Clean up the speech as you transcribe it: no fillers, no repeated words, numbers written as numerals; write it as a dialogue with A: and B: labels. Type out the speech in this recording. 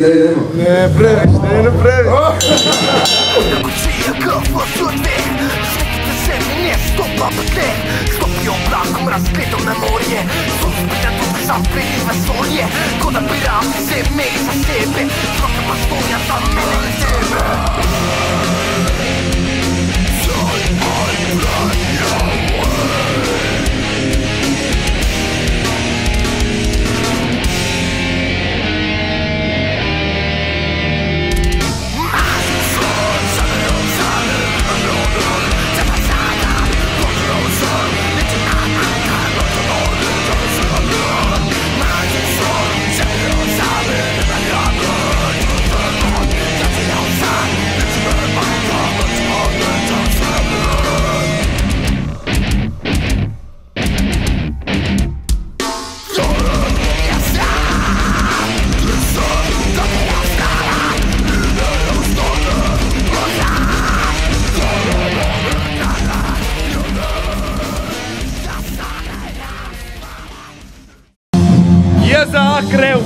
A: da idemo.
B: Ne, previš, ne previš.
C: Kako će Jaka vol.2 Slikite se mi mjesto papate Sklopio blakom raskritom na morje Suspina duga zapred iz vesolje Ko da biram se meni za sebe Trokama stoja za mene i tebe
B: JzaCrew.